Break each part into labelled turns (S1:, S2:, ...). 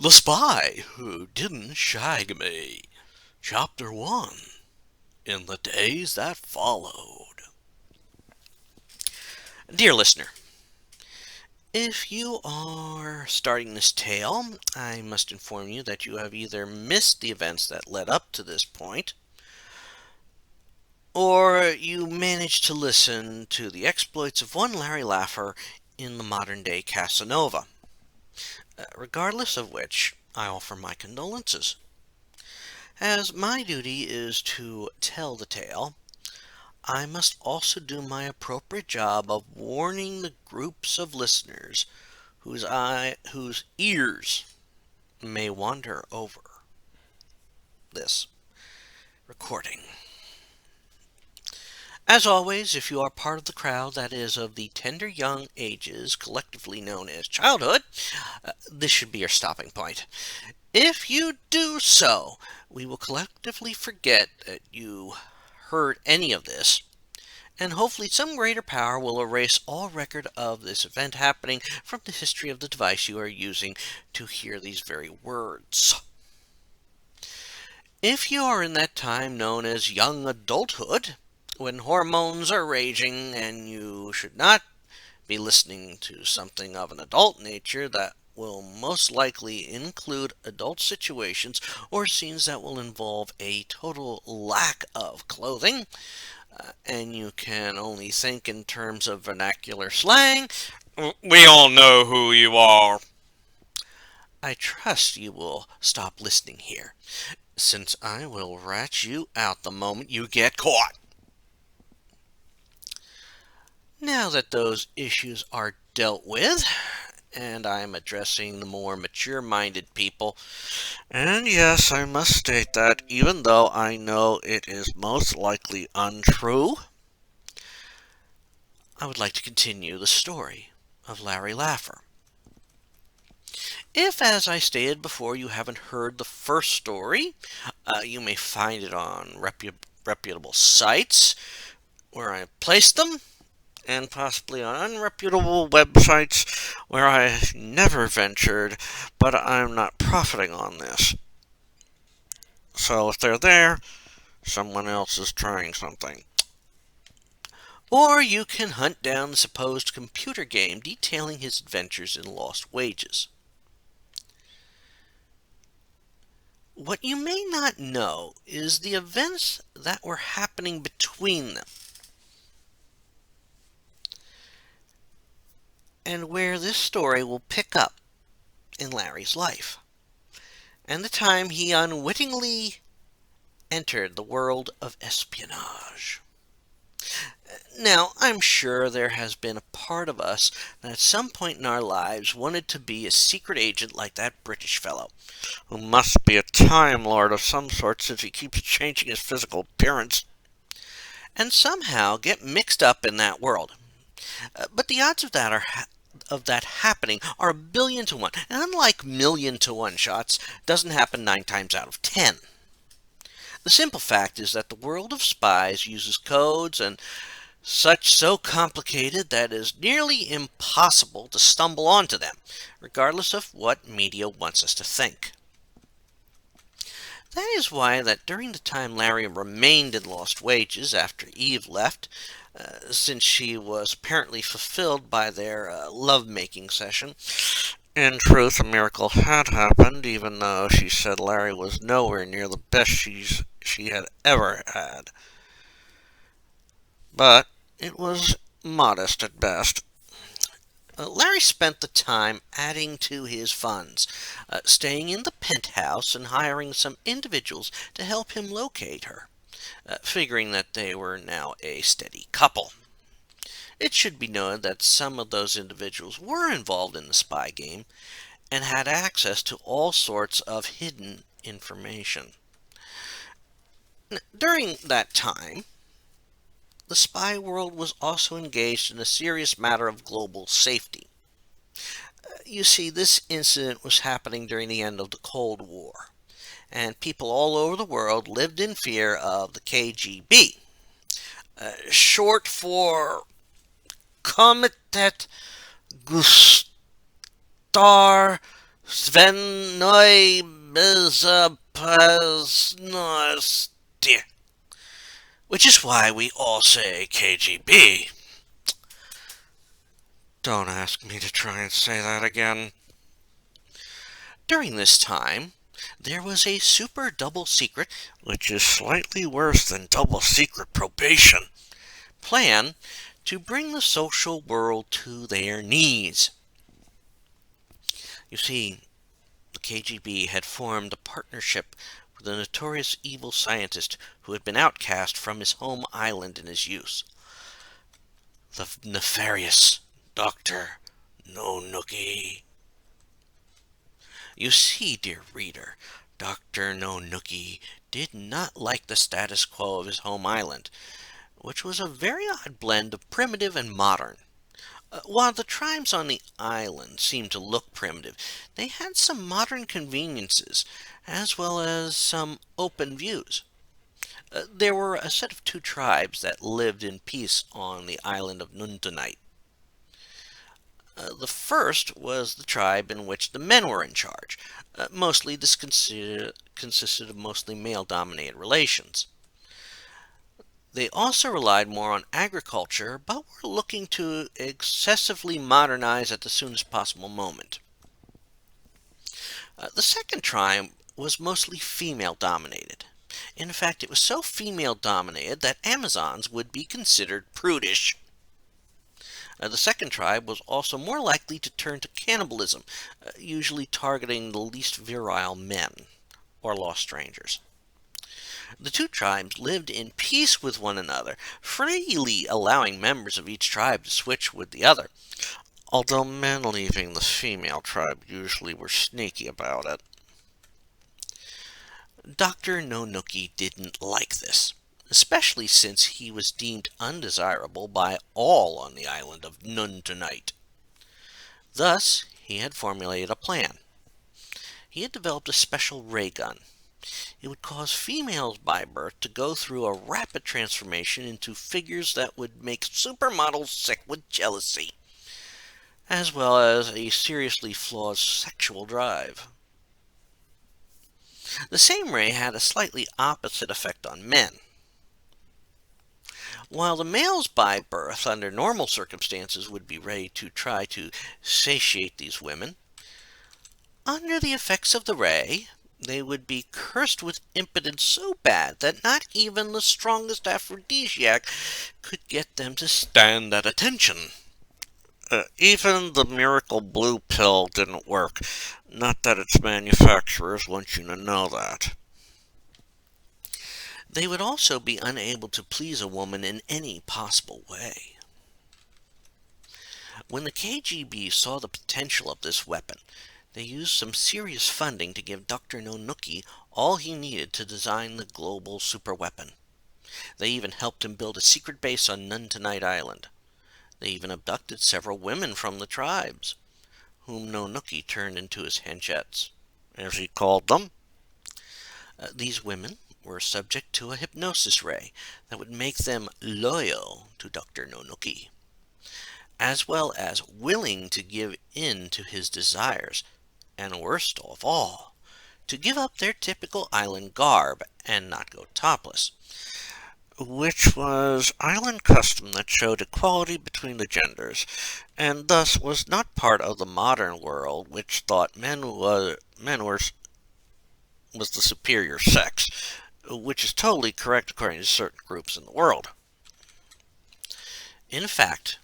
S1: The Spy Who Didn't Shag Me, Chapter 1, In the Days That Followed. Dear listener, if you are starting this tale, I must inform you that you have either missed the events that led up to this point, or you managed to listen to the exploits of one Larry Laffer in the modern-day Casanova. Regardless of which, I offer my condolences. As my duty is to tell the tale, I must also do my appropriate job of warning the groups of listeners whose ears may wander over this recording. As always, if you are part of the crowd that is of the tender young ages collectively known as childhood, this should be your stopping point. If you do so, we will collectively forget that you heard any of this, and hopefully some greater power will erase all record of this event happening from the history of the device you are using to hear these very words. If you are in that time known as young adulthood, when hormones are raging and you should not be listening to something of an adult nature that will most likely include adult situations or scenes that will involve a total lack of clothing, and you can only think in terms of vernacular slang, we all know who you are. I trust you will stop listening here, since I will rat you out the moment you get caught. Now that those issues are dealt with, and I am addressing the more mature-minded people, and yes, I must state that even though I know it is most likely untrue, I would like to continue the story of Larry Laffer. If, as I stated before, you haven't heard the first story, you may find it on reputable sites where I placed them, and possibly on unreputable websites where I never ventured, but I'm not profiting on this. So if they're there, someone else is trying something. Or you can hunt down the supposed computer game detailing his adventures in lost wages. What you may not know is the events that were happening between them, and where this story will pick up in Larry's life, and the time he unwittingly entered the world of espionage. Now, I'm sure there has been a part of us that at some point in our lives wanted to be a secret agent like that British fellow, who must be a Time Lord of some sort since he keeps changing his physical appearance, and somehow get mixed up in that world. But the odds of that happening are 1,000,000,000 to 1, and unlike 1,000,000 to 1 shots, doesn't happen 9 times out of 10. The simple fact is that the world of spies uses codes and such so complicated that it is nearly impossible to stumble onto them, regardless of what media wants us to think. That is why that during the time Larry remained in Lost Wages after Eve left, since she was apparently fulfilled by their love-making session, in truth, a miracle had happened, even though she said Larry was nowhere near the best she had ever had. But it was modest at best. Larry spent the time adding to his funds, staying in the penthouse and hiring some individuals to help him locate her, figuring that they were now a steady couple. It should be noted that some of those individuals were involved in the spy game and had access to all sorts of hidden information. During that time, the spy world was also engaged in a serious matter of global safety. You see, this incident was happening during the end of the Cold War, and people all over the world lived in fear of the KGB, short for Komitet Gustar Sven Neu Bezapasnosti. Which is why we all say KGB. Don't ask me to try and say that again. During this time, there was a super double secret, which is slightly worse than double secret probation, plan to bring the social world to their knees. You see, the KGB had formed a partnership with a notorious evil scientist who had been outcast from his home island in his youth. The nefarious Dr. Nonuki. You see, dear reader, Dr. Nonuki did not like the status quo of his home island, which was a very odd blend of primitive and modern. While the tribes on the island seemed to look primitive, they had some modern conveniences, as well as some open views. There were a set of two tribes that lived in peace on the island of Nuntanite. The first was the tribe in which the men were in charge. Mostly this consisted of mostly male-dominated relations. They also relied more on agriculture, but were looking to excessively modernize at the soonest possible moment. The second tribe was mostly female-dominated. In fact, it was so female-dominated that Amazons would be considered prudish. The second tribe was also more likely to turn to cannibalism, usually targeting the least virile men or lost strangers. The two tribes lived in peace with one another, freely allowing members of each tribe to switch with the other, although men leaving the female tribe usually were sneaky about it. Dr. Nonuki didn't like this, especially since he was deemed undesirable by all on the island of Nuntanite. Thus, he had formulated a plan. He had developed a special ray gun. It would cause females by birth to go through a rapid transformation into figures that would make supermodels sick with jealousy, as well as a seriously flawed sexual drive. The same ray had a slightly opposite effect on men. While the males by birth under normal circumstances would be ready to try to satiate these women, under the effects of the ray, they would be cursed with impotence so bad that not even the strongest aphrodisiac could get them to stand at attention. Even the miracle blue pill didn't work. Not that its manufacturers want you to know that. They would also be unable to please a woman in any possible way. When the KGB saw the potential of this weapon, they used some serious funding to give Dr. Nonuki all he needed to design the global superweapon. They even helped him build a secret base on Nuntanite Island. They even abducted several women from the tribes, whom Nonuki turned into his henchettes, as he called them. These women were subject to a hypnosis ray that would make them loyal to Dr. Nonuki, as well as willing to give in to his desires, and worst of all, to give up their typical island garb and not go topless, which was island custom that showed equality between the genders, and thus was not part of the modern world, which thought men was the superior sex, which is totally correct according to certain groups in the world. In fact,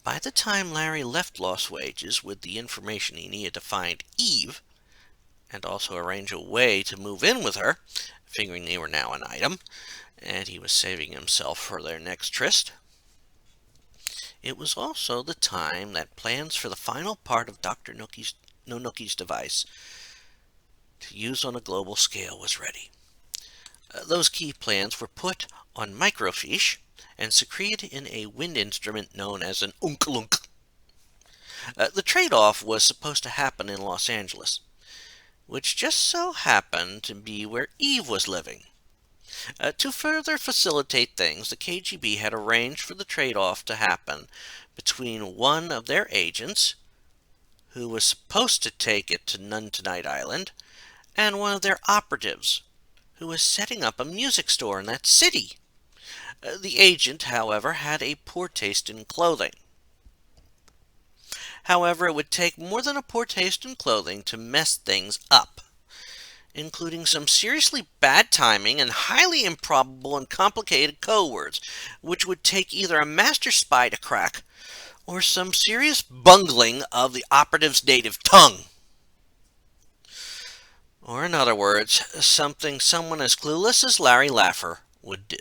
S1: by the time Larry left Lost Wages with the information he needed to find Eve, and also arrange a way to move in with her, figuring they were now an item, and he was saving himself for their next tryst, it was also the time that plans for the final part of Dr. Nonuki's device to use on a global scale was ready. Those key plans were put on microfiche and secreted in a wind instrument known as an unkalunk. The trade-off was supposed to happen in Los Angeles, which just so happened to be where Eve was living. To further facilitate things, the KGB had arranged for the trade-off to happen between one of their agents, who was supposed to take it to None Tonight Island, and one of their operatives, who was setting up a music store in that city. The agent, however, had a poor taste in clothing. However, it would take more than a poor taste in clothing to mess things up, including some seriously bad timing and highly improbable and complicated code words, which would take either a master spy to crack or some serious bungling of the operative's native tongue. Or, in other words, something someone as clueless as Larry Laffer would do.